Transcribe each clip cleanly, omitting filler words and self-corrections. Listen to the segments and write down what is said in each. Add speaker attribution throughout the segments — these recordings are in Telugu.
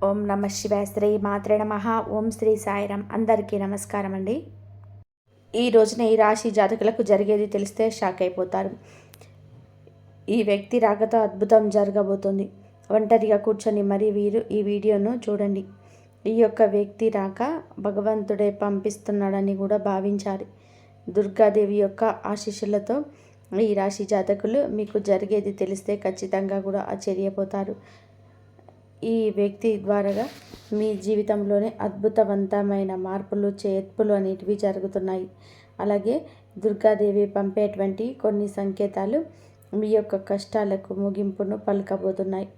Speaker 1: ఓం నమ శివాయ. శ్రీ మాత్రే నమః. ఓం శ్రీ సాయిరామ్. అందరికీ నమస్కారం అండి. ఈ రోజున ఈ రాశి జాతకులకు జరిగేది తెలిస్తే షాక్ అయిపోతారు. ఈ వ్యక్తి రాకతో అద్భుతం జరగబోతుంది. ఒంటరిగా కూర్చొని మరి వీరు ఈ వీడియోను చూడండి. ఈ యొక్క వ్యక్తి రాక భగవంతుడే పంపిస్తున్నాడని కూడా భావించాలి. దుర్గాదేవి యొక్క ఆశీస్సులతో ఈ రాశి జాతకులు మీకు జరిగేది తెలిస్తే ఖచ్చితంగా కూడా ఆశ్చర్యపోతారు. ఈ వ్యక్తి ద్వారా మీ జీవితంలోనే అద్భుతవంతమైన మార్పులు చేర్పులు అనేటివి జరుగుతున్నాయి. అలాగే దుర్గాదేవి పంపేటువంటి కొన్ని సంకేతాలు మీ యొక్క కష్టాలకు ముగింపును పలకబోతున్నాయి.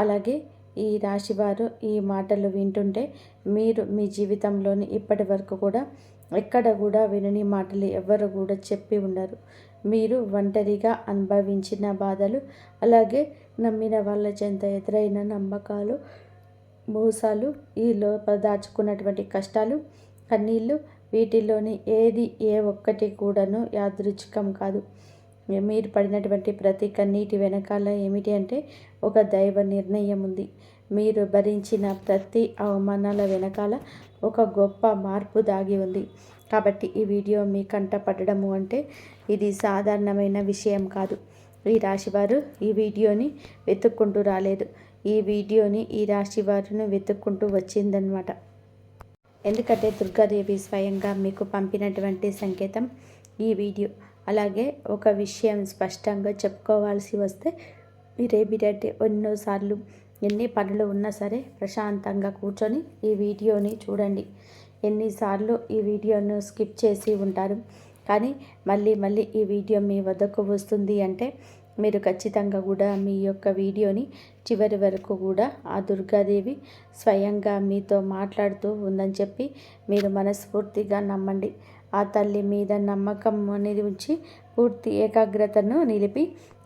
Speaker 1: అలాగే ఈ రాశివారు ఈ మాటలు వింటుంటే మీరు మీ జీవితంలోని ఇప్పటి వరకు కూడా ఎక్కడ కూడా వినని మాటలు ఎవరు కూడా చెప్పి ఉండరు. మీరు ఒంటరిగా అనుభవించిన బాధలు, అలాగే నమ్మిన వాళ్ళ చెంత ఎదురైన నమ్మకాలు, మోసాలు, ఈ లోపల దాచుకున్నటువంటి కష్టాలు, కన్నీళ్ళు, వీటిలోని ఏ ఒక్కటి కూడాను యాదృచ్ఛికం కాదు. మీరు పడినటువంటి ప్రతి కన్నీటి వెనకాల ఏమిటి అంటే ఒక దైవ నిర్ణయం ఉంది. మీరు భరించిన ప్రతి అవమానాల వెనకాల ఒక గొప్ప మార్పు దాగి ఉంది. కాబట్టి ఈ వీడియో మీ కంట పడడము అంటే ఇది సాధారణమైన విషయం కాదు. ఈ రాశివారు ఈ వీడియోని వెతుక్కుంటూ రాలేదు. ఈ వీడియోని ఈ రాశి వారిని వెతుక్కుంటూ వచ్చిందనమాట. ఎందుకంటే దుర్గాదేవి స్వయంగా మీకు పంపినటువంటి సంకేతం ఈ వీడియో. అలాగే ఒక విషయం స్పష్టంగా చెప్పుకోవాల్సి వస్తే మీరేమిటంటే ఎన్నోసార్లు ఎన్ని పనులు ఉన్నా సరే ప్రశాంతంగా కూర్చొని ఈ వీడియోని చూడండి. ఎన్నిసార్లు ఈ వీడియోను స్కిప్ చేసి ఉంటారు. కానీ మళ్ళీ ఈ వీడియో మీ వద్దకు వస్తుంది అంటే మీరు ఖచ్చితంగా కూడా మీ యొక్క వీడియోని చివరి వరకు కూడా ఆ దుర్గాదేవి స్వయంగా మీతో మాట్లాడుతూ ఉందని చెప్పి మీరు మనస్ఫూర్తిగా నమ్మండి. ఆ తల్లి మీద నమ్మకం అనేది ఉంచి పూర్తి ఏకాగ్రతను నిలిపి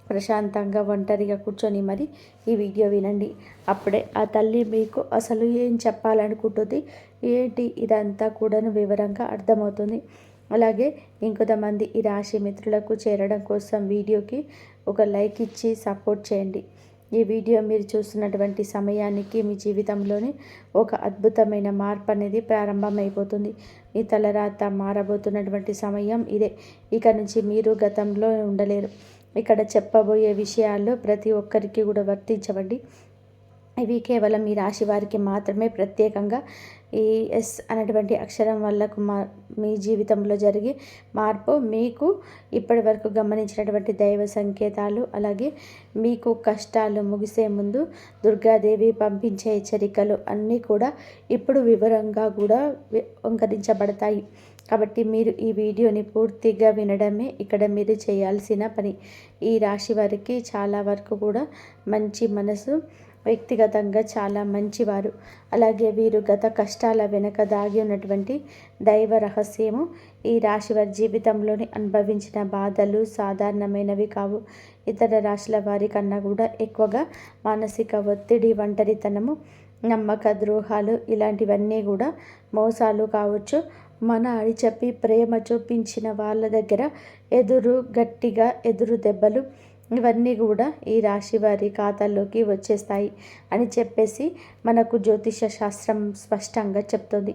Speaker 1: ప్రశాంతంగా ఒంటరిగా కూర్చొని మరి ఈ వీడియో వినండి. అప్పుడే ఆ తల్లి మీకు అసలు ఏం చెప్పాలనుకుంటుంది ఏంటి ఇదంతా కూడాను వివరంగా అర్థమవుతుంది. అలాగే ఇంకొంతమంది ఈ రాశి మిత్రులకు చేరడం కోసం వీడియోకి ఒక లైక్ ఇచ్చి సపోర్ట్ చేయండి. ఈ వీడియో మీరు చూస్తున్నటువంటి సమయానికి మీ జీవితంలోని ఒక అద్భుతమైన మార్పు అనేది ప్రారంభమైపోతుంది. మీ తలరాత మారబోతున్నటువంటి సమయం ఇదే. ఇక నుంచి మీరు గతంలో ఉండలేరు. ఇక్కడ చెప్పబోయే విషయాల్లో ప్రతి ఒక్కరికి కూడా వర్తించవండి. ఇవి కేవలం ఈ రాశి వారికి మాత్రమే ప్రత్యేకంగా ఈ ఎస్ అనేటువంటి అక్షరం వల్ల మీ జీవితంలో జరిగే మార్పు, మీకు ఇప్పటి వరకు గమనించినటువంటి దైవ సంకేతాలు, అలాగే మీకు కష్టాలు ముగిసే ముందు దుర్గాదేవి పంపించే హెచ్చరికలు అన్నీ కూడా ఇప్పుడు వివరంగా కూడా అంకరించబడతాయి. కాబట్టి మీరు ఈ వీడియోని పూర్తిగా వినడమే ఇక్కడ మీరు చేయాల్సిన పని. ఈ రాశి వారికి చాలా వరకు కూడా మంచి మనసు, వ్యక్తిగతంగా చాలా మంచివారు. అలాగే వీరు గత కష్టాల వెనుక దాగి ఉన్నటువంటి దైవ రహస్యము. ఈ రాశి వారి జీవితంలోని అనుభవించిన బాధలు సాధారణమైనవి కావు. ఇతర రాశుల వారి కన్నా కూడా ఎక్కువగా మానసిక ఒత్తిడి, ఒంటరితనము, నమ్మక ద్రోహాలు ఇలాంటివన్నీ కూడా మోసాలు కావచ్చు. మన అని చెప్పి ప్రేమ చూపించిన వాళ్ళ దగ్గర గట్టిగా ఎదురు దెబ్బలు ఇవన్నీ కూడా ఈ రాశి వారి ఖాతాల్లోకి వచ్చేస్తాయి అని చెప్పేసి మనకు జ్యోతిష శాస్త్రం స్పష్టంగా చెప్తుంది.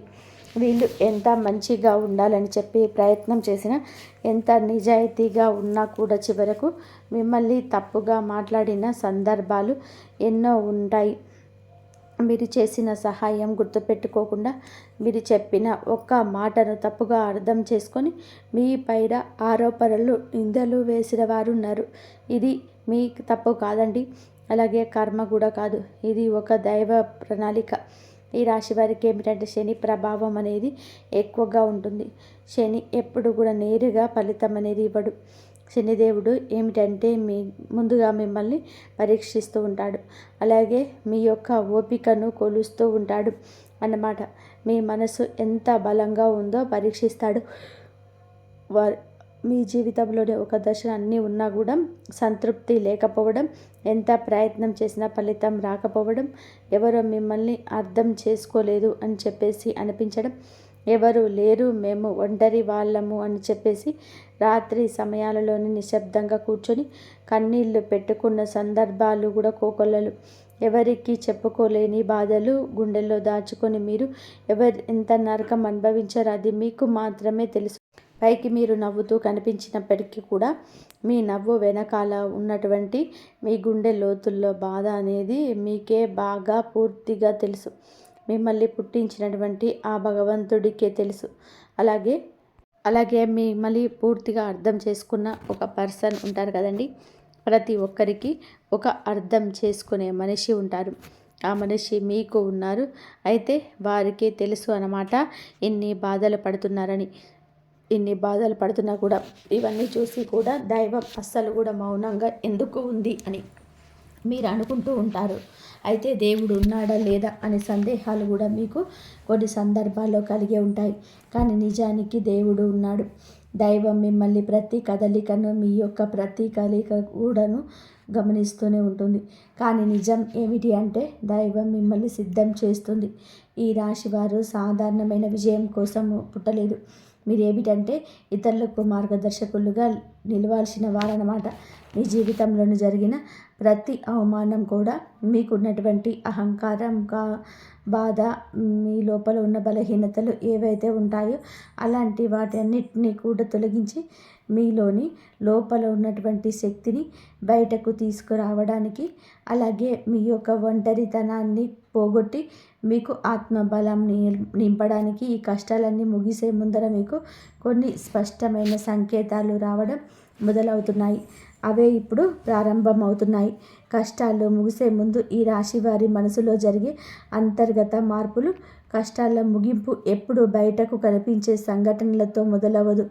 Speaker 1: వీళ్ళు ఎంత మంచిగా ఉండాలని చెప్పి ప్రయత్నం చేసినా, ఎంత నిజాయితీగా ఉన్నా కూడా చివరకు మిమ్మల్ని తప్పుగా మాట్లాడిన సందర్భాలు ఎన్నో ఉంటాయి. మీరు చేసిన సహాయం గుర్తుపెట్టుకోకుండా మీరు చెప్పిన ఒక్క మాటను తప్పుగా అర్థం చేసుకొని మీ పైన ఆరోపణలు, నిందలు వేసిన వారు ఉన్నారు. ఇది మీ తప్పు కాదండి. అలాగే కర్మ కూడా కాదు. ఇది ఒక దైవ ప్రణాళిక. ఈ రాశి వారికి ఏమిటంటే శని ప్రభావం అనేది ఎక్కువగా ఉంటుంది. శని ఎప్పుడు కూడా నేరుగా ఫలితం అనేది ఇవ్వడు. శనిదేవుడు ఏమిటంటే ముందుగా మిమ్మల్ని పరీక్షిస్తూ ఉంటాడు. అలాగే మీ యొక్క ఓపికను కొలుస్తూ ఉంటాడు అన్నమాట. మీ మనసు ఎంత బలంగా ఉందో పరీక్షిస్తాడు. మీ జీవితంలోనే ఒక దశ అన్నీ ఉన్నా కూడా సంతృప్తి లేకపోవడం, ఎంత ప్రయత్నం చేసినా ఫలితం రాకపోవడం, ఎవరో మిమ్మల్ని అర్థం చేసుకోలేదు అని చెప్పేసి అనిపించడం, ఎవరు లేరు, మేము ఒంటరి వాళ్ళము అని చెప్పేసి రాత్రి సమయాలలోని నిశ్శబ్దంగా కూర్చొని కన్నీళ్లు పెట్టుకున్న సందర్భాలు కూడా కోకొల్లలు. ఎవరికి చెప్పుకోలేని బాధలు గుండెల్లో దాచుకొని మీరు ఎంత నరకం అనుభవించారో అది మీకు మాత్రమే తెలుసు. పైకి మీరు నవ్వుతూ కనిపించినప్పటికీ కూడా మీ నవ్వు వెనకాల ఉన్నటువంటి మీ గుండె లోతుల్లో బాధ అనేది మీకే బాగా పూర్తిగా తెలుసు. మిమ్మల్ని పుట్టించినటువంటి ఆ భగవంతుడికే తెలుసు. అలాగే మిమ్మల్ని పూర్తిగా అర్థం చేసుకున్న ఒక పర్సన్ ఉంటారు కదండి. ప్రతి ఒక్కరికి ఒక అర్థం చేసుకునే మనిషి ఉంటారు. ఆ మనిషి మీకు ఉన్నారు. అయితే వారికి తెలుసు అన్నమాట ఇన్ని బాధలు పడుతున్నారని. ఇన్ని బాధలు పడుతున్నా కూడా ఇవన్నీ చూసి కూడా దైవం అస్సలు కూడా మౌనంగా ఎందుకు ఉంది అని మీరు అనుకుంటూ ఉంటారు. అయితే దేవుడు ఉన్నాడా లేదా అనే సందేహాలు కూడా మీకు కొన్ని సందర్భాల్లో కలిగే ఉంటాయి. కానీ నిజానికి దేవుడు ఉన్నాడు. దైవం మిమ్మల్ని ప్రతి కదలికను, మీ యొక్క ప్రతి కదలిక కూడాను గమనిస్తూనే ఉంటుంది. కానీ నిజం ఏమిటి అంటే దైవం మిమ్మల్ని సిద్ధం చేస్తుంది. ఈ రాశి వారు సాధారణమైన విజయం కోసం పుట్టలేదు. మీరు ఏమిటంటే ఇతరులకు మార్గదర్శకులుగా నిలవాల్సిన వారన్నమాట. మీ జీవితంలో జరిగిన ప్రతి అవమానం కూడా మీకున్నటువంటి అహంకారం, బాధ, మీ లోపల ఉన్న బలహీనతలు ఏవైతే ఉంటాయో అలాంటి వాటి అన్నిటినీ కూడా తొలగించి మీలోని లోపల ఉన్నటువంటి శక్తిని బయటకు తీసుకురావడానికి, అలాగే మీ యొక్క ఒంటరితనాన్ని పోగొట్టి మీకు ఆత్మబలం నింపడానికి ఈ కష్టాలన్నీ ముగిసే ముందర మీకు కొన్ని స్పష్టమైన సంకేతాలు రావడం మొదలవుతున్నాయి. అవే ఇప్పుడు ప్రారంభమవుతున్నాయి. కష్టాలు ముగిసే ముందు ఈ రాశి వారి మనసులో జరిగే అంతర్గత మార్పులు, కష్టాల ముగింపు ఎప్పుడు బయటకు కనిపించే సంఘటనలతో మొదలవదు.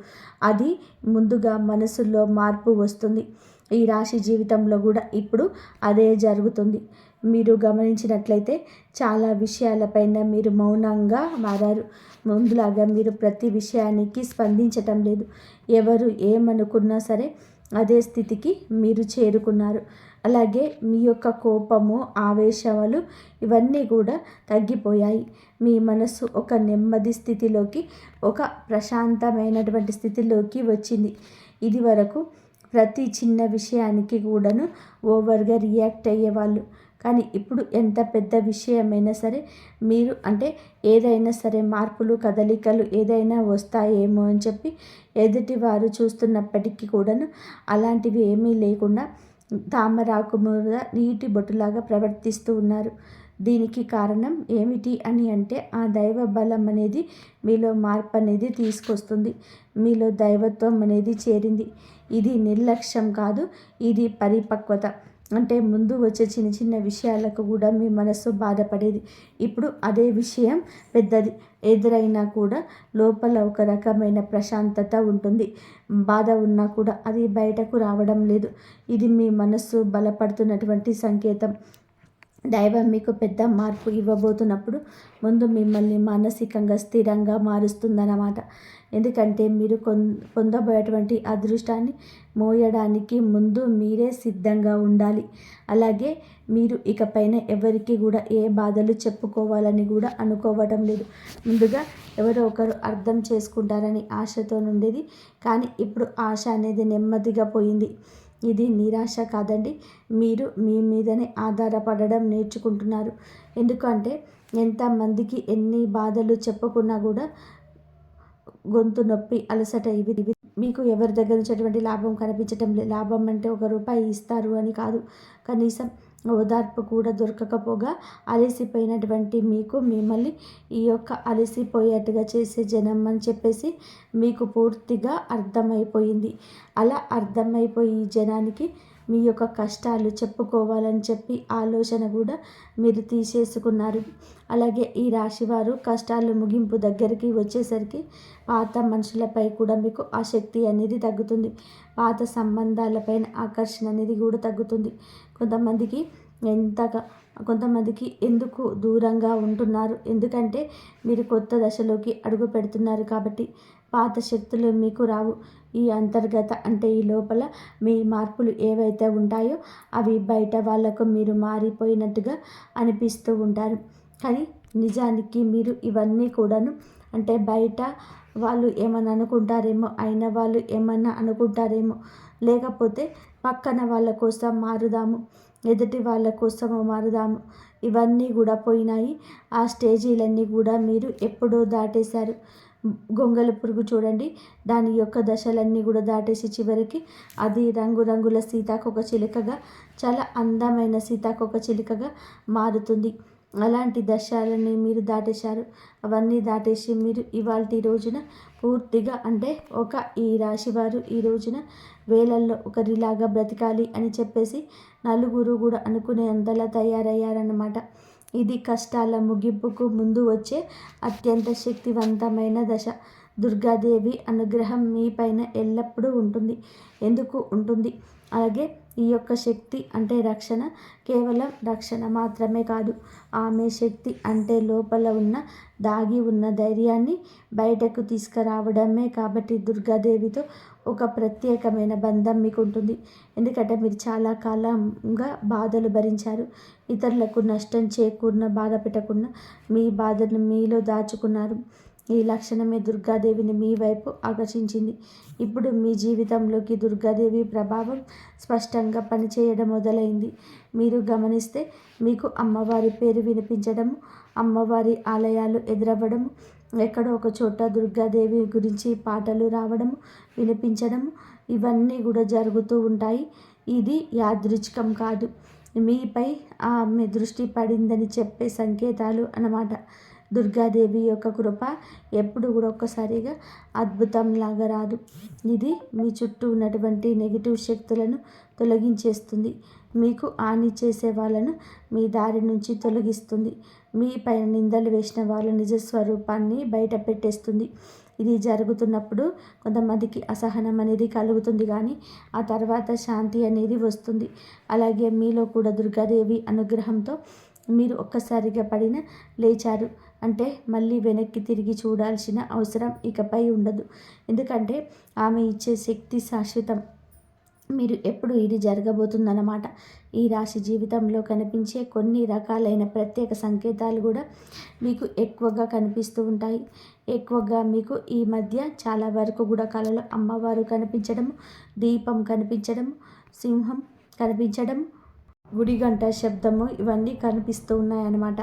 Speaker 1: అది ముందుగా మనసులో మార్పు వస్తుంది. ఈ రాశి జీవితంలో కూడా ఇప్పుడు అదే జరుగుతుంది. మీరు గమనించినట్లయితే చాలా విషయాలపైన మీరు మౌనంగా మారారు. ముందులాగా మీరు ప్రతి విషయానికి స్పందించటం లేదు. ఎవరు ఏమనుకున్నా సరే అదే స్థితికి మీరు చేరుకున్నారు. అలాగే మీ యొక్క కోపము, ఆవేశాలు ఇవన్నీ కూడా తగ్గిపోయాయి. మీ మనసు ఒక నెమ్మది స్థితిలోకి, ఒక ప్రశాంతమైనటువంటి స్థితిలోకి వచ్చింది. ఇది వరకు ప్రతి చిన్న విషయానికి కూడాను ఓవర్గా రియాక్ట్ అయ్యేవాళ్ళు. కానీ ఇప్పుడు ఎంత పెద్ద విషయమైనా సరే మీరు ఏదైనా సరే మార్పులు, కదలికలు ఏదైనా వస్తాయేమో అని చెప్పి ఎదుటి వారు చూస్తున్నప్పటికీ కూడాను అలాంటివి ఏమీ లేకుండా తామరాకు మీద నీటి బొట్టులాగా ప్రవర్తిస్తూ ఉన్నారు. దీనికి కారణం ఏమిటి అని అంటే ఆ దైవ బలం అనేది మీలో మార్పు అనేది తీసుకొస్తుంది. మీలో దైవత్వం అనేది చేరింది. ఇది నిర్లక్ష్యం కాదు, ఇది పరిపక్వత. ముందు వచ్చే చిన్న చిన్న విషయాలకు కూడా మీ మనసు బాధపడేది. ఇప్పుడు అదే విషయం పెద్దది ఎదురైనా కూడా లోపల ఒక రకమైన ప్రశాంతత ఉంటుంది. బాధ ఉన్నా కూడా అది బయటకు రావడం లేదు. ఇది మీ మనస్సు బలపడుతున్నటువంటి సంకేతం. దైవం మీకు పెద్ద మార్పు ఇవ్వబోతున్నప్పుడు ముందు మిమ్మల్ని మానసికంగా స్థిరంగా మారుస్తుందన్నమాట. ఎందుకంటే మీరు పొందబోయేటువంటి అదృష్టాన్ని మోయడానికి ముందు మీరే సిద్ధంగా ఉండాలి. అలాగే మీరు ఇకపైన ఎవరికి కూడా ఏ బాధలు చెప్పుకోవాలని కూడా అనుకోవటం లేదు. ముందుగా ఎవరో ఒకరు అర్థం చేసుకుంటారని ఆశతో ఉండేది. కానీ ఇప్పుడు ఆశ అనేది నెమ్మదిగా పోయింది. ఇది నిరాశ కాదండి. మీరు మీ మీదనే ఆధారపడడం నేర్చుకుంటున్నారు. ఎందుకంటే ఎంతమందికి ఎన్ని బాధలు చెప్పుకున్నా కూడా గొంతు నొప్పి, అలసట ఇవి మీకు ఎవరి దగ్గర నుంచి ఎటువంటి లాభం కనిపించటం లేదు. లాభం అంటే ₹1 ఇస్తారు అని కాదు. కనీసం ఓదార్పు కూడా దొరకకపోగా అలసిపోయినటువంటి మీకు మిమ్మల్ని ఈ యొక్క అలసిపోయేట్టుగా చేసే జనం అని చెప్పేసి మీకు పూర్తిగా అర్థమైపోయింది. అలా అర్థమైపోయి ఈ జనానికి మీ యొక్క కష్టాలు చెప్పుకోవాలని చెప్పి ఆలోచన కూడా మీరు తీసేసుకున్నారు. అలాగే ఈ రాశివారు కష్టాలు ముగింపు దగ్గరికి వచ్చేసరికి పాత మనుషులపై కూడా మీకు ఆసక్తి అనేది తగ్గుతుంది. పాత సంబంధాలపైన ఆకర్షణ అనేది కూడా తగ్గుతుంది. కొంతమందికి ఎందుకు దూరంగా ఉంటున్నారు? ఎందుకంటే మీరు కొత్త దశలోకి అడుగు పెడుతున్నారు కాబట్టి. పాత శక్తులు మీకు రావు. ఈ అంతర్గత ఈ లోపల మీ మార్పులు ఏవైతే ఉంటాయో అవి బయట వాళ్ళకు మీరు మారిపోయినట్టుగా అనిపిస్తూ ఉంటారు. కానీ నిజానికి మీరు ఇవన్నీ కూడాను బయట వాళ్ళు ఏమన్నా అనుకుంటారేమో, అయిన వాళ్ళు ఏమన్నా అనుకుంటారేమో, లేకపోతే పక్కన వాళ్ళ కోసం మారుదాము, ఎదుటి వాళ్ళ కోసము మారుదాము, ఇవన్నీ కూడా పోయినాయి. ఆ స్టేజీలన్నీ కూడా మీరు ఎప్పుడో దాటేశారు. గొంగళి పురుగు చూడండి, దాని యొక్క దశలన్నీ కూడా దాటేసి చివరికి అది రంగురంగుల సీతాకోక చిలుకగా, చాలా అందమైన సీతాకోక చిలుకగా మారుతుంది. అలాంటి దశలని మీరు దాటేశారు. అవన్నీ దాటేసి మీరు ఇవాల్టి రోజున పూర్తిగా అంటే ఈ రాశివారు ఈ రోజున వేలల్లో ఒకరిలాగా బ్రతకాలి అని చెప్పేసి నలుగురు కూడా అనుకునే అంతలా తయారయ్యారన్నమాట. ఇది కష్టాల ముగింపుకు ముందు వచ్చే అత్యంత శక్తివంతమైన దశ. దుర్గాదేవి అనుగ్రహం మీ పైన ఎల్లప్పుడూ ఉంటుంది. ఎందుకు ఉంటుంది? అలాగే ఈ యొక్క శక్తి అంటే రక్షణ, కేవలం రక్షణ మాత్రమే కాదు. ఆమె శక్తి అంటే లోపల ఉన్న దాగి ఉన్న ధైర్యాన్ని బయటకు తీసుకురావడమే. కాబట్టి దుర్గాదేవితో ఒక ప్రత్యేకమైన బంధం మీకు ఉంటుంది. ఎందుకంటే మీరు చాలా కాలంగా బాధలు భరించారు. ఇతరులకు నష్టం చేకూరిన బాధ పెట్టకుండా మీ బాధను మీలో దాచుకున్నారు. ఈ లక్షణమే దుర్గాదేవిని మీ వైపు ఆకర్షించింది. ఇప్పుడు మీ జీవితంలోకి దుర్గాదేవి ప్రభావం స్పష్టంగా పనిచేయడం మొదలైంది. మీరు గమనిస్తే మీకు అమ్మవారి పేరు వినిపించడము, అమ్మవారి ఆలయాలు ఎదురవ్వడము, ఎక్కడో ఒక చోట దుర్గాదేవి గురించి పాటలు రావడము, వినిపించడము, ఇవన్నీ కూడా జరుగుతూ ఉంటాయి. ఇది యాదృచ్ఛికం కాదు, మీపై ఆమె దృష్టి పడిందని చెప్పే సంకేతాలు అన్నమాట. దుర్గాదేవి యొక్క కృప ఎప్పుడు కూడా ఒక్కసారిగా అద్భుతంలాగా రాదు. ఇది మీ చుట్టూ ఉన్నటువంటి నెగిటివ్ శక్తులను తొలగించేస్తుంది. మీకు హాని చేసే వాళ్ళను మీ దారి నుంచి తొలగిస్తుంది. మీ పైన నిందలు వేసిన వాళ్ళ నిజస్వరూపాన్ని బయట పెట్టేస్తుంది. ఇది జరుగుతున్నప్పుడు కొంతమందికి అసహనం అనేది కలుగుతుంది, కానీ ఆ తర్వాత శాంతి అనేది వస్తుంది. అలాగే మీలో కూడా దుర్గాదేవి అనుగ్రహంతో మీరు ఒక్కసారిగా పడిన లేచారు అంటే మళ్ళీ వెనక్కి తిరిగి చూడాల్సిన అవసరం ఇకపై ఉండదు. ఎందుకంటే ఆమె ఇచ్చే శక్తి శాశ్వతం. మీరు ఎప్పుడు ఇది జరగబోతుందన్నమాట. ఈ రాశి జీవితంలో కనిపించే కొన్ని రకాలైన ప్రత్యేక సంకేతాలు కూడా మీకు ఎక్కువగా కనిపిస్తూ ఉంటాయి. ఎక్కువగా మీకు ఈ మధ్య చాలా వరకు కూడా కళలో అమ్మవారు కనిపించడము, దీపం కనిపించడము, సింహం కనిపించడం, గుడిగంట శబ్దము, ఇవన్నీ కనిపిస్తూ ఉన్నాయన్నమాట.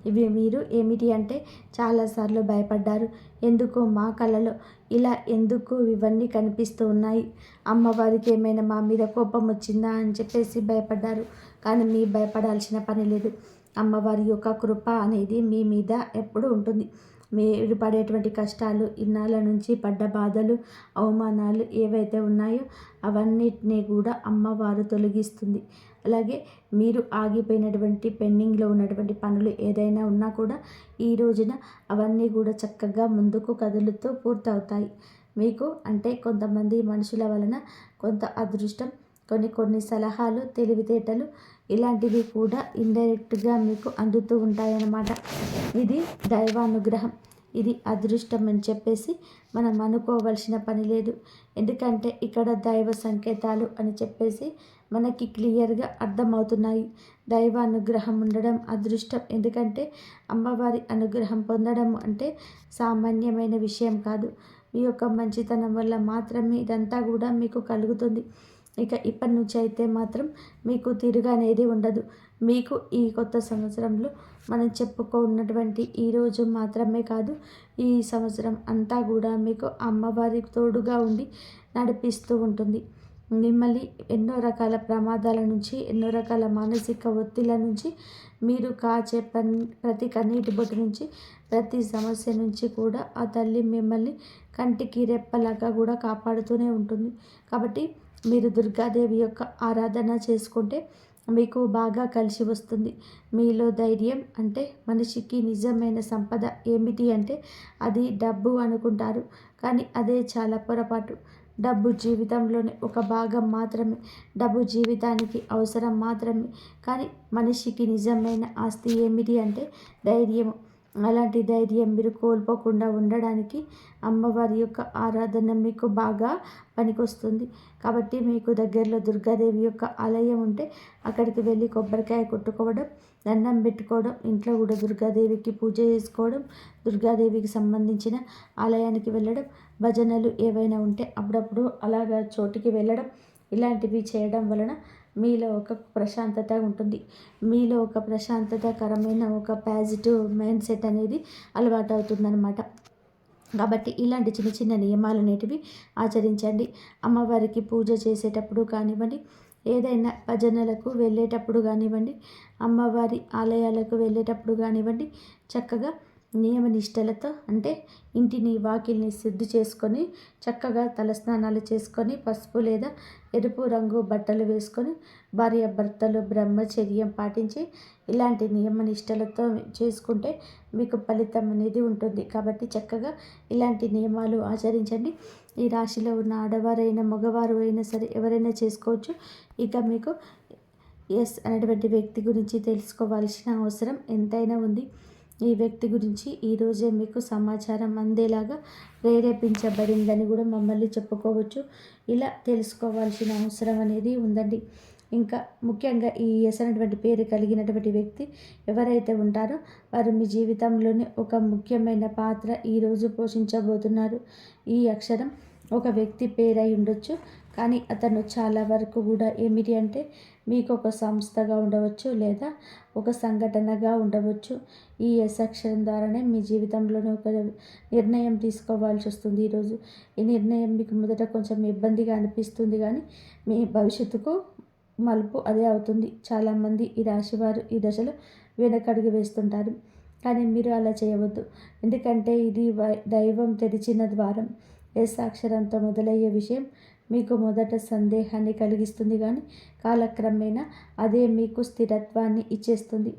Speaker 1: ఇవి మీరు ఏమిటి అంటే చాలాసార్లు భయపడ్డారు. ఎందుకు మా కళలో ఇలా ఎందుకు ఇవన్నీ కనిపిస్తూ ఉన్నాయి, అమ్మవారికి ఏమైనా మా మీద కోపం వచ్చిందా అని చెప్పేసి భయపడ్డారు. కానీ మీ భయపడాల్సిన పని లేదు. అమ్మవారి యొక్క కృప అనేది మీ మీద ఎప్పుడు ఉంటుంది. మీరు పడేటువంటి కష్టాలు, ఇన్నాళ్ళ నుంచి పడ్డ బాధలు, అవమానాలు ఏవైతే ఉన్నాయో అవన్నిటినీ కూడా అమ్మవారు తొలగిస్తుంది. అలాగే మీరు ఆగిపోయినటువంటి పెండింగ్లో ఉన్నటువంటి పనులు ఏదైనా ఉన్నా కూడా ఈ రోజున అవన్నీ కూడా చక్కగా ముందుకు కదులుతూ పూర్తవుతాయి. మీకు అంటే కొంతమంది మనుషుల వలన కొంత అదృష్టం, కొన్ని సలహాలు, తెలివితేటలు ఇలాంటివి కూడా ఇండైరెక్ట్గా మీకు అందుతూ ఉంటాయన్నమాట. ఇది దైవానుగ్రహం, ఇది అదృష్టం అని చెప్పేసి మనం అనుకోవాల్సిన పని లేదు. ఎందుకంటే ఇక్కడ దైవ సంకేతాలు అని చెప్పేసి మనకి క్లియర్గా అర్థమవుతున్నాయి. దైవ అనుగ్రహం ఉండడం అదృష్టం. ఎందుకంటే అమ్మవారి అనుగ్రహం పొందడం అంటే సామాన్యమైన విషయం కాదు. మీ యొక్క మంచితనం వల్ల మాత్రమే ఇదంతా కూడా మీకు కలుగుతుంది. ఇక ఇప్పటి నుంచి అయితే మాత్రం మీకు తిరుగనేది ఉండదు. మీకు ఈ కొత్త సంవత్సరంలో మనం చెప్పుకున్నటువంటి ఈరోజు మాత్రమే కాదు, ఈ సంవత్సరం అంతా కూడా మీకు అమ్మవారి తోడుగా ఉండి నడిపిస్తూ ఉంటుంది. మిమ్మల్ని ఎన్నో రకాల ప్రమాదాల నుంచి, ఎన్నో రకాల మానసిక ఒత్తిళ్ళ నుంచి, మీరు కాచే ప్రతి కన్నీటి బొట్టు నుంచి, ప్రతి సమస్య నుంచి కూడా ఆ తల్లి మిమ్మల్ని కంటికి రెప్పలాగా కూడా కాపాడుతూనే ఉంటుంది. కాబట్టి మీరు దుర్గాదేవి యొక్క ఆరాధన చేసుకుంటే మీకు బాగా కలిసి వస్తుంది. మీలో ధైర్యం అంటే మనిషికి నిజమైన సంపద ఏమిటి అంటే అది డబ్బు అనుకుంటారు, కానీ అదే చాలా పొరపాటు. డబ్బు జీవితంలోని ఒక భాగం మాత్రమే, డబ్బు జీవితానికి అవసరం మాత్రమే. కానీ మనిషికి నిజమైన ఆస్తి ఏమిటి అంటే ధైర్యము. అలాంటి ధైర్యం మీరు కోల్పోకుండా ఉండడానికి అమ్మవారి యొక్క ఆరాధన మీకు బాగా పనికొస్తుంది. కాబట్టి మీకు దగ్గరలో దుర్గాదేవి యొక్క ఆలయం ఉంటే అక్కడికి వెళ్ళి కొబ్బరికాయ కొట్టుకోవడం, దండం పెట్టుకోవడం, ఇంట్లో కూడా దుర్గాదేవికి పూజ చేసుకోవడం, దుర్గాదేవికి సంబంధించిన ఆలయానికి వెళ్ళడం, భజనలు ఏవైనా ఉంటే అప్పుడప్పుడు అలాగా చోటికి వెళ్ళడం, ఇలాంటివి చేయడం వలన మీలో ఒక ప్రశాంతత ఉంటుంది. మీలో ఒక ప్రశాంతతకరమైన ఒక పాజిటివ్ మైండ్ సెట్ అనేది అలవాటు అవుతుందన్నమాట. కాబట్టి ఇలాంటి చిన్న చిన్న నియమాలు అనేటివి ఆచరించండి. అమ్మవారికి పూజ చేసేటప్పుడు కానివ్వండి, ఏదైనా భజనలకు వెళ్ళేటప్పుడు కానివ్వండి, అమ్మవారి ఆలయాలకు వెళ్ళేటప్పుడు కానివ్వండి, చక్కగా నియమ నిష్టలతో అంటే ఇంటిని వాకిల్ని శుద్ధి చేసుకొని చక్కగా తలస్నానాలు చేసుకొని పసుపు లేదా ఎరుపు రంగు బట్టలు వేసుకొని భార్యాభర్తలు బ్రహ్మచర్యం పాటించి ఇలాంటి నియమ నిష్టలతో చేసుకుంటే మీకు ఫలితం అనేది ఉంటుంది. కాబట్టి చక్కగా ఇలాంటి నియమాలు ఆచరించండి. ఈ రాశిలో ఉన్న ఆడవారైనా మగవారు అయినా సరే ఎవరైనా చేసుకోవచ్చు. ఇక మీకు ఎస్ అనేటువంటి వ్యక్తి గురించి తెలుసుకోవాల్సిన అవసరం ఎంతైనా ఉంది. ఈ వ్యక్తి గురించి ఈరోజే మీకు సమాచారం అందేలాగా ప్రేరేపించబడిందని కూడా మమ్మల్ని చెప్పుకోవచ్చు. ఇలా తెలుసుకోవాల్సిన అవసరం అనేది ఉందండి. ఇంకా ముఖ్యంగా ఈ ఎస్ అనేటువంటి పేరు కలిగినటువంటి వ్యక్తి ఎవరైతే ఉంటారో వారు మీ జీవితంలోనే ఒక ముఖ్యమైన పాత్ర ఈరోజు పోషించబోతున్నారు. ఈ అక్షరం ఒక వ్యక్తి పేరై ఉండొచ్చు, కానీ అతను చాలా వరకు కూడా ఏమిటి అంటే మీకు ఒక సంస్థగా ఉండవచ్చు లేదా ఒక సంఘటనగా ఉండవచ్చు. ఈ ఎస్ అక్షరం ద్వారానే మీ జీవితంలోనే ఒక నిర్ణయం తీసుకోవాల్సి వస్తుంది ఈరోజు. ఈ నిర్ణయం మీకు మొదట కొంచెం ఇబ్బందిగా అనిపిస్తుంది, కానీ మీ భవిష్యత్తుకు మలుపు అదే అవుతుంది. చాలామంది ఈ రాశివారు ఈ దశలో వెనకడుగు వేస్తుంటారు, కానీ మీరు అలా చేయవద్దు. ఎందుకంటే ఇది దైవం తెరిచిన ద్వారం. ఎస్ అక్షరంతో మొదలయ్యే విషయం మీకు మొదట సందేహాన్ని కలిగిస్తుంది, కానీ కాలక్రమేణా అదే మీకు స్థిరత్వాన్ని ఇచ్చేస్తుంది.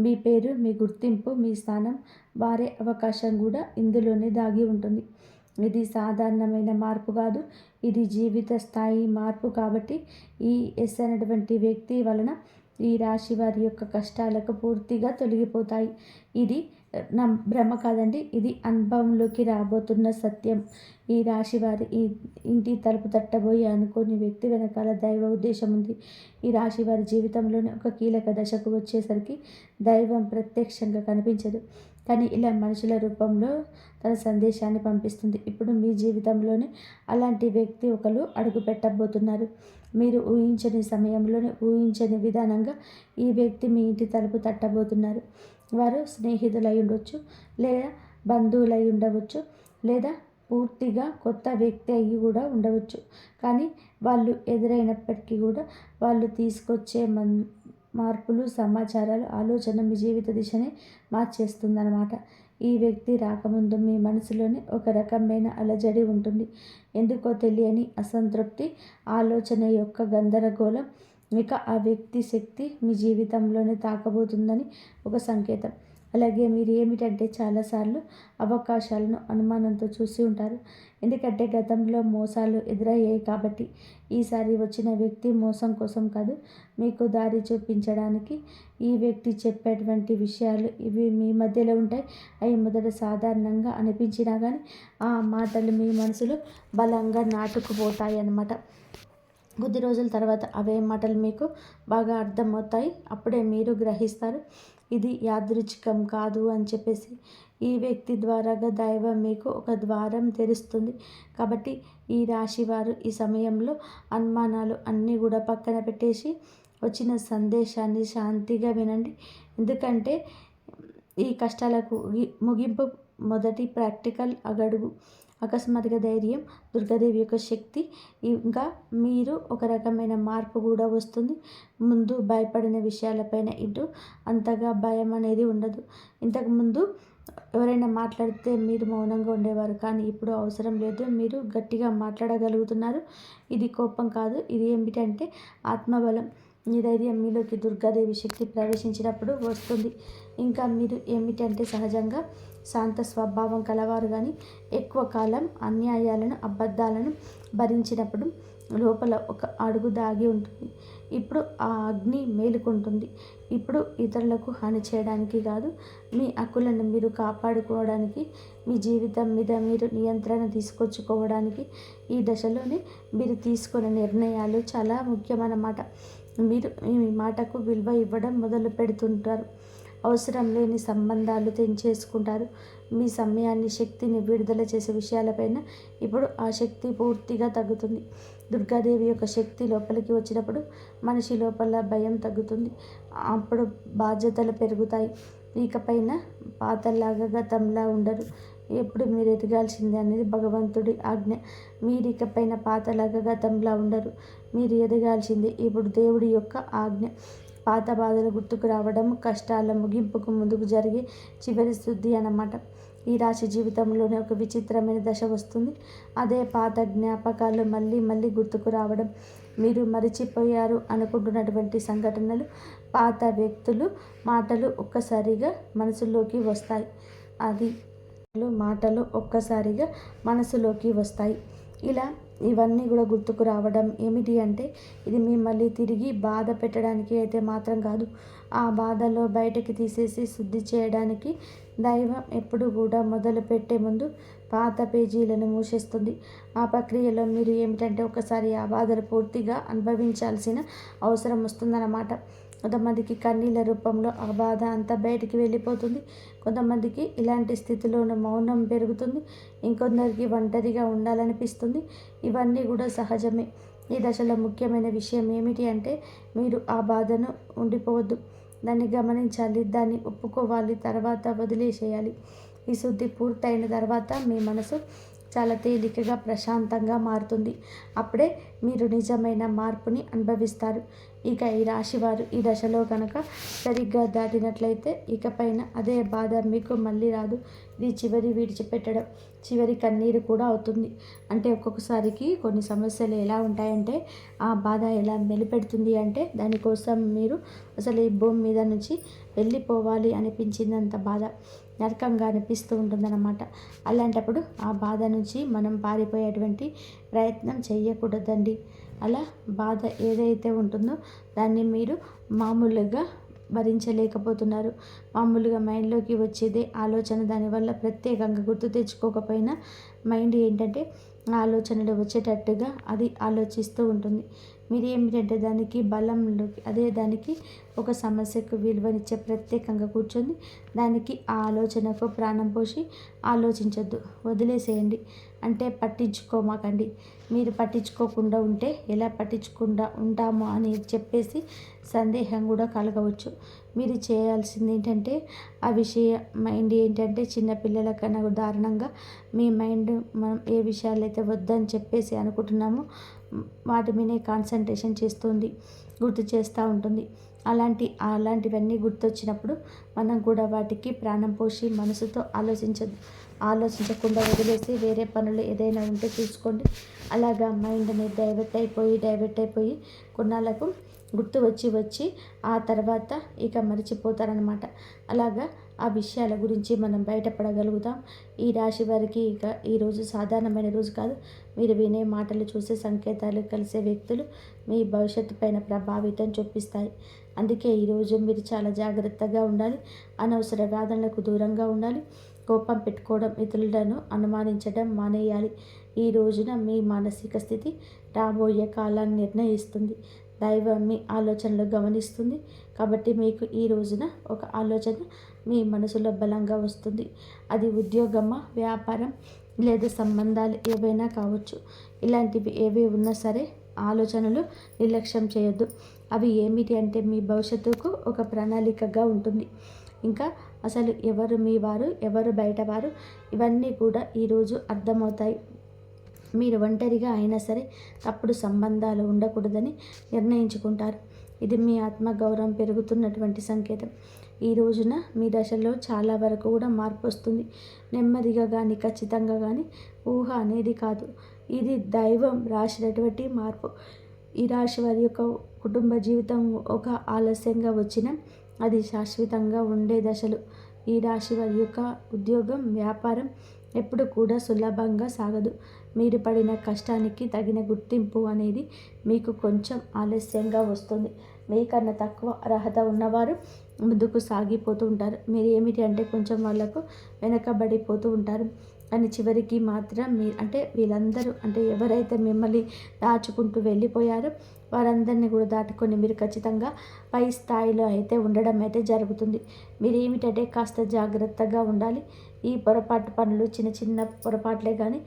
Speaker 1: మీ పేరు, మీ గుర్తింపు, మీ స్థానం మారే అవకాశం కూడా ఇందులోనే దాగి ఉంటుంది. ఇది సాధారణమైన మార్పు కాదు, ఇది జీవిత స్థాయి మార్పు. కాబట్టి ఈ ఎస్ అనేటువంటి వ్యక్తి వలన ఈ రాశి వారి యొక్క కష్టాలకు పూర్తిగా తొలగిపోతాయి. ఇది నా భ్రమ కాదండి, ఇది అనుభవంలోకి రాబోతున్న సత్యం. ఈ రాశి వారి ఈ ఇంటి తలుపు తట్టబోయి అనుకోని వ్యక్తి వెనకాల దైవ ఉద్దేశం ఉంది. ఈ రాశి వారి జీవితంలోనే ఒక కీలక దశకు వచ్చేసరికి దైవం ప్రత్యక్షంగా కనిపించదు, కానీ ఇలా మనుషుల రూపంలో తన సందేశాన్ని పంపిస్తుంది. ఇప్పుడు మీ జీవితంలోనే అలాంటి వ్యక్తి ఒకరు అడుగు పెట్టబోతున్నారు. మీరు ఊహించని సమయంలోనే ఊహించని విధానంగా ఈ వ్యక్తి మీ ఇంటి తలుపు తట్టబోతున్నారు. వారు స్నేహితులై ఉండవచ్చు, లేదా బంధువులై ఉండవచ్చు, లేదా పూర్తిగా కొత్త వ్యక్తి అయ్యి కూడా ఉండవచ్చు. కానీ వాళ్ళు ఎదురైనప్పటికీ కూడా వాళ్ళు తీసుకొచ్చే మార్పులు, సమాచారాలు, ఆలోచన మీ జీవిత దిశనే మార్చేస్తుందన్నమాట. ఈ వ్యక్తి రాకముందు మీ మనసులోనే ఒక రకమైన అలజడి ఉంటుంది. ఎందుకో తెలియని అసంతృప్తి, ఆలోచన యొక్క గందరగోళం. ఇక ఆ వ్యక్తి శక్తి మీ జీవితంలోనే తాకబోతుందని ఒక సంకేతం. అలాగే మీరు ఏమిటంటే చాలాసార్లు అవకాశాలను అనుమానంతో చూసి ఉంటారు. ఎందుకంటే గతంలో మోసాలు ఎదురయ్యాయి కాబట్టి. ఈసారి వచ్చిన వ్యక్తి మోసం కోసం కాదు, మీకు దారి చూపించడానికి. ఈ వ్యక్తి చెప్పేటువంటి విషయాలు ఇవి మీ మధ్యలో ఉంటాయి. అవి మొదట సాధారణంగా అనిపించినా కానీ ఆ మాటలు మీ మనసులో బలంగా నాటుకుపోతాయి అన్నమాట. కొద్ది రోజుల తర్వాత అవే మాటలు మీకు బాగా అర్థమవుతాయి. అప్పుడే మీరు గ్రహిస్తారు ఇది యాదృచ్ఛికం కాదు అని చెప్పేసి. ఈ వ్యక్తి ద్వారాగా దైవం మీకు ఒక ద్వారం తెరుస్తుంది. కాబట్టి ఈ రాశి వారు ఈ సమయంలో అనుమానాలు అన్నీ కూడా పక్కన పెట్టేసి వచ్చిన సందేశాన్ని శాంతిగా వినండి. ఎందుకంటే ఈ కష్టాలకు ముగింపు మొదటి ప్రాక్టికల్ అగడుగు. అకస్మాత్తుగా ధైర్యం, దుర్గాదేవి యొక్క శక్తి, ఇంకా మీరు ఒక రకమైన మార్పు కూడా వస్తుంది. ముందు భయపడిన విషయాలపైన ఇటు అంతగా భయం అనేది ఉండదు. ఇంతకుముందు ఎవరైనా మాట్లాడితే మీరు మౌనంగా ఉండేవారు, కానీ ఇప్పుడు అవసరం లేదు, మీరు గట్టిగా మాట్లాడగలుగుతున్నారు. ఇది కోపం కాదు, ఇది ఏమిటంటే ఆత్మబలం. ఈ ధైర్యం మీలోకి దుర్గాదేవి శక్తి ప్రవేశించినప్పుడు వస్తుంది. ఇంకా మీరు ఏమిటంటే సహజంగా శాంత స్వభావం కలవారు, కానీ ఎక్కువ కాలం అన్యాయాలను, అబద్ధాలను భరించినప్పుడు లోపల ఒక అడుగు దాగి ఉంటుంది. ఇప్పుడు ఆ అగ్ని మేలుకుంటుంది. ఇప్పుడు ఇతరులకు హాని చేయడానికి కాదు, మీ హక్కులను మీరు కాపాడుకోవడానికి, మీ జీవితం మీద మీరు నియంత్రణ తీసుకొచ్చుకోవడానికి ఈ దశలోనే మీరు తీసుకునే నిర్ణయాలు చాలా ముఖ్యమన్నమాట. మీరు మీ మాటకు విలువ ఇవ్వడం మొదలు పెడుతుంటారు. అవసరం లేని సంబంధాలు తెంచేసుకుంటారు. మీ సమయాన్ని, శక్తిని విడుదల చేసే విషయాలపైన ఇప్పుడు ఆ శక్తి పూర్తిగా తగ్గుతుంది. దుర్గాదేవి యొక్క శక్తి లోపలికి వచ్చినప్పుడు మనిషి లోపల భయం తగ్గుతుంది. అప్పుడు బాధ్యతలు పెరుగుతాయి. ఇకపైన పాతలాగా గతంలా ఉండరు. ఎప్పుడు మీరు ఎదగాల్సిందే అనేది భగవంతుడి ఆజ్ఞ. మీరు ఇకపైన పాతలాగా గతంలా ఉండరు. మీరు ఎదగాల్సిందే. ఇప్పుడు దేవుడి యొక్క ఆజ్ఞ. పాత బాధలు గుర్తుకు రావడం కష్టాల ముగింపుకు ముందుకు జరిగే చివరి శుద్ధి అన్నమాట. ఈ రాశి జీవితంలోనే ఒక విచిత్రమైన దశ వస్తుంది. అదే పాత జ్ఞాపకాలు మళ్ళీ మళ్ళీ గుర్తుకు రావడం. మీరు మరిచిపోయారు అనుకుంటున్నటువంటి సంఘటనలు, పాత వ్యక్తులు, మాటలు ఒక్కసారిగా మనసులోకి వస్తాయి. అది మాటలు ఒక్కసారిగా మనసులోకి వస్తాయి. ఇలా ఇవన్నీ కూడా గుర్తుకు రావడం ఏమిటి అంటే, ఇది మిమ్మల్ని తిరిగి బాధ పెట్టడానికి అయితే మాత్రం కాదు. ఆ బాధలో బయటకి తీసేసి శుద్ధి చేయడానికి దైవం ఎప్పుడు కూడా మొదలు పెట్టే ముందు పాత పేజీలను మూసేస్తుంది. ఆ ప్రక్రియలో మీరు ఏమిటంటే ఒకసారి ఆ బాధలు పూర్తిగా అనుభవించాల్సిన అవసరం వస్తుందన్నమాట. కొంతమందికి కన్నీళ్ళ రూపంలో ఆ బాధ అంతా బయటికి వెళ్ళిపోతుంది. కొంతమందికి ఇలాంటి స్థితిలోనూ మౌనం పెరుగుతుంది. ఇంకొందరికి ఒంటరిగా ఉండాలనిపిస్తుంది. ఇవన్నీ కూడా సహజమే. ఈ దశలో ముఖ్యమైన విషయం ఏమిటి అంటే, మీరు ఆ బాధను ఉండిపోవద్దు. దాన్ని గమనించాలి, దాన్ని ఒప్పుకోవాలి, తర్వాత వదిలేసేయాలి. ఈ శుద్ధి పూర్తయిన తర్వాత మీ మనసు చాలా తేలికగా, ప్రశాంతంగా మారుతుంది. అప్పుడే మీరు నిజమైన మార్పుని అనుభవిస్తారు. ఇక ఈ రాశివారు ఈ దశలో కనుక సరిగ్గా దాటినట్లయితే ఇకపైన అదే బాధ మీకు మళ్ళీ రాదు. ఇది చివరి విడిచిపెట్టడం, చివరి కన్నీరు కూడా అవుతుంది. అంటే ఒక్కొక్కసారికి కొన్ని సమస్యలు ఎలా ఉంటాయంటే, ఆ బాధ ఎలా మెలిపెడుతుంది అంటే, దానికోసం మీరు అసలు ఈ భూమి మీద నుంచి వెళ్ళిపోవాలి అనిపించినంత బాధ నరకంగా అనిపిస్తూ ఉంటుందన్నమాట. అలాంటప్పుడు ఆ బాధ నుంచి మనం పారిపోయేటువంటి ప్రయత్నం చేయకూడదండి. అలా బాధ ఏదైతే ఉంటుందో దాన్ని మీరు మామూలుగా భరించలేకపోతున్నారు. మామూలుగా మైండ్లోకి వచ్చేదే ఆలోచన. దానివల్ల ప్రత్యేకంగా గుర్తు తెచ్చుకోకపోయినా మైండ్ ఏంటంటే ఆలోచనలు వచ్చేటట్టుగా అది ఆలోచిస్తూ ఉంటుంది. మీరు ఏమిటంటే దానికి బలంలోకి, అదే దానికి ఒక సమస్యకు విలువనిచ్చే ప్రత్యేకంగా కూర్చొని దానికి ఆ ఆలోచనకు ప్రాణం పోసి ఆలోచించొద్దు, వదిలేసేయండి. అంటే పట్టించుకోమాకండి. మీరు పట్టించుకోకుండా ఉంటే ఎలా పట్టించుకుండా ఉంటామో అని చెప్పేసి సందేహం కూడా కలగవచ్చు. మీరు చేయాల్సింది ఏంటంటే, ఆ విషయ మైండ్ ఏంటంటే చిన్నపిల్లల కన్నా దారుణంగా మీ మైండ్ మనం ఏ విషయాలైతే వద్దని చెప్పేసి అనుకుంటున్నామో వాటి మీదే కాన్సన్ట్రేషన్ చేస్తుంది, గుర్తు చేస్తూ ఉంటుంది. అలాంటివన్నీ గుర్తొచ్చినప్పుడు మనం కూడా వాటికి ప్రాణం పోసి మనసుతో ఆలోచించకుండా వదిలేసి వేరే పనులు ఏదైనా ఉంటే చూసుకోండి. అలాగా మైండ్ని డైవర్ట్ అయిపోయి కొన్నాళ్ళకు గుర్తు వచ్చి ఆ తర్వాత ఇక మర్చిపోతారనమాట. అలాగా ఆ విషయాల గురించి మనం బయటపడగలుగుతాం. ఈ రాశి వారికి ఇక ఈరోజు సాధారణమైన రోజు కాదు. మీరు వినే మాటలు, చూసే సంకేతాలు, కలిసే వ్యక్తులు మీ భవిష్యత్తు పైన ప్రభావితం చూపిస్తాయి. అందుకే ఈరోజు మీరు చాలా జాగ్రత్తగా ఉండాలి. అనవసర వాదనలకు దూరంగా ఉండాలి. కోపం పెట్టుకోవడం, ఇతరులను అనుమానించడం మానేయాలి. ఈ రోజున మీ మానసిక స్థితి రాబోయే కాలాన్ని నిర్ణయిస్తుంది. దైవం మీ ఆలోచనలు గమనిస్తుంది. కాబట్టి మీకు ఈ రోజున ఒక ఆలోచన మీ మనసులో బలంగా వస్తుంది. అది ఉద్యోగమా, వ్యాపారం లేదా సంబంధాలు ఏవైనా కావచ్చు. ఇలాంటివి ఏవి ఉన్నా సరే ఆలోచనలు నిర్లక్ష్యం చేయొద్దు. అవి ఏమిటి అంటే మీ భవిష్యత్తుకు ఒక ప్రణాళికగా ఉంటుంది. ఇంకా అసలు ఎవరు మీ వారు, ఎవరు బయటవారు, ఇవన్నీ కూడా ఈరోజు అర్థమవుతాయి. మీరు ఒంటరిగా అయినా సరే తప్పుడు సంబంధాలు ఉండకూడదని నిర్ణయించుకుంటారు. ఇది మీ ఆత్మగౌరవం పెరుగుతున్నటువంటి సంకేతం. ఈ రోజున మీ దశలో చాలా వరకు కూడా మార్పు వస్తుంది. నెమ్మదిగా కానీ ఖచ్చితంగా కానీ ఊహ అనేది కాదు, ఇది దైవం రాసినటువంటి మార్పు. ఈ రాశి వారి యొక్క కుటుంబ జీవితం ఒక ఆలస్యంగా వచ్చిన అది శాశ్వతంగా ఉండే దశలు. ఈ రాశి వారి యొక్క ఉద్యోగం, వ్యాపారం ఎప్పుడు కూడా సులభంగా సాగదు. మీరు పడిన కష్టానికి తగిన గుర్తింపు అనేది మీకు కొంచెం ఆలస్యంగా వస్తుంది. మీకన్నా తక్కువ అర్హత ఉన్నవారు ముందుకు సాగిపోతూ ఉంటారు. మీరు ఏమిటి అంటే కొంచెం వాళ్ళకు వెనకబడిపోతూ ఉంటారు. కానీ చివరికి మాత్రం వీళ్ళందరూ అంటే ఎవరైతే మిమ్మల్ని దాచుకుంటూ వెళ్ళిపోయారో వారందరినీ కూడా దాటుకొని మీరు ఖచ్చితంగా పై స్థాయిలో అయితే ఉండడం అయితే జరుగుతుంది. మీరు ఏమిటంటే కాస్త జాగ్రత్తగా ఉండాలి. ఈ పొరపాటు పనులు చిన్న చిన్న పొరపాట్లే కానీ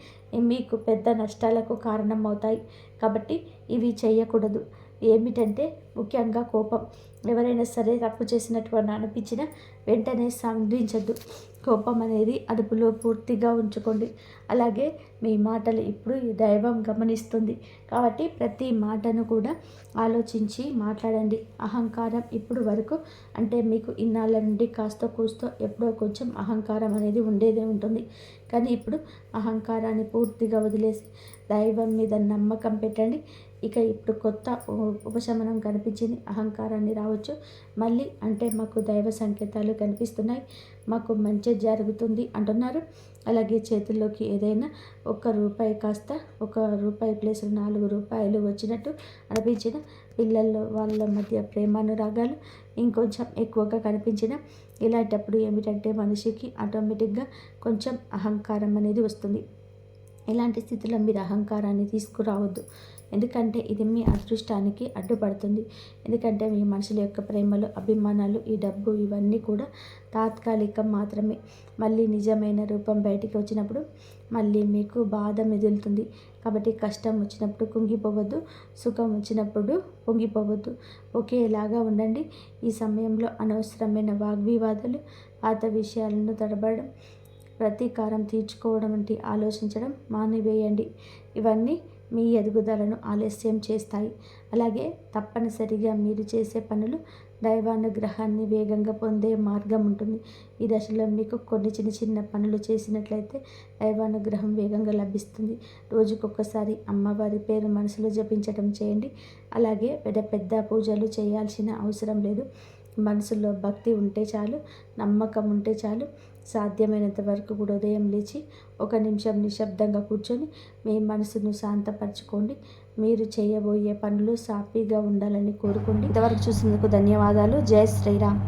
Speaker 1: మీకు పెద్ద నష్టాలకు కారణం అవుతాయి. కాబట్టి ఇవి చేయకూడదు. ఏమిటంటే ముఖ్యంగా కోపం. ఎవరైనా సరే తప్పు చేసినట్టు అనిపించినా వెంటనే స్పందించద్దు. కోపం అనేది అదుపులో పూర్తిగా ఉంచుకోండి. అలాగే మీ మాటలు ఇప్పుడు ఈ దైవం గమనిస్తుంది కాబట్టి ప్రతి మాటను కూడా ఆలోచించి మాట్లాడండి. అహంకారం ఇప్పుడు వరకు అంటే మీకు ఇన్నాళ్ళ నుండి కాస్త కూస్తో ఎప్పుడో కొంచెం అహంకారం అనేది ఉండేదే ఉంటుంది. కానీ ఇప్పుడు అహంకారాన్ని పూర్తిగా వదిలేసి దైవం మీద నమ్మకం పెట్టండి. ఇక ఇప్పుడు కొత్త ఉపశమనం కనిపించింది. అహంకారాన్ని రావచ్చు మళ్ళీ అంటే మాకు దైవ సంకేతాలు కనిపిస్తున్నాయి, మాకు మంచి జరుగుతుంది అంటున్నారు. అలాగే చేతుల్లోకి ఏదైనా ₹1 కాస్త ₹1 ప్లేస్ ₹4 వచ్చినట్టు అనిపించిన పిల్లల్లో వాళ్ళ మధ్య ప్రేమానురాగాలు ఇంకొంచెం ఎక్కువగా కనిపించిన ఇలాంటప్పుడు ఏమిటంటే మనిషికి ఆటోమేటిక్గా కొంచెం అహంకారం అనేది వస్తుంది. ఇలాంటి స్థితిలో మీరు అహంకారాన్ని తీసుకురావద్దు. ఎందుకంటే ఇది మీ అదృష్టానికి అడ్డుపడుతుంది. ఎందుకంటే మీ మనుషుల యొక్క ప్రేమలు, అభిమానాలు, ఈ డబ్బు ఇవన్నీ కూడా తాత్కాలికం మాత్రమే. మళ్ళీ నిజమైన రూపం బయటికి వచ్చినప్పుడు మళ్ళీ మీకు బాధ మిగులుతుంది. కాబట్టి కష్టం వచ్చినప్పుడు కుంగిపోవద్దు, సుఖం వచ్చినప్పుడు పొంగిపోవద్దు. ఒకేలాగా ఉండండి. ఈ సమయంలో అనవసరమైన వాగ్వివాదాలు, పాత విషయాలను తడబడడం, ప్రతీకారం తీర్చుకోవడం వంటి ఆలోచించడం మానివేయండి. ఇవన్నీ మీ ఎదుగుదలను ఆలస్యం చేస్తాయి. అలాగే తప్పనిసరిగా మీరు చేసే పనులు దైవానుగ్రహాన్ని వేగంగా పొందే మార్గం ఉంటుంది. ఈ దశలో మీకు కొన్ని చిన్న చిన్న పనులు చేసినట్లయితే దైవానుగ్రహం వేగంగా లభిస్తుంది. రోజుకొకసారి అమ్మవారి పేరు మనసులో జపించడం చేయండి. అలాగే పెద్ద పెద్ద పూజలు చేయాల్సిన అవసరం లేదు. మనసులో భక్తి ఉంటే చాలు, నమ్మకం ఉంటే చాలు. సాధ్యమైనంత వరకు కూడా ఉదయం లేచి 1 నిమిషం నిశ్శబ్దంగా కూర్చొని మీ మనసును శాంతపరచుకోండి. మీరు చేయబోయే పనులు సాఫీగా ఉండాలని కోరుకోండి. ఇంతవరకు చూసినందుకు ధన్యవాదాలు. జై శ్రీరామ్.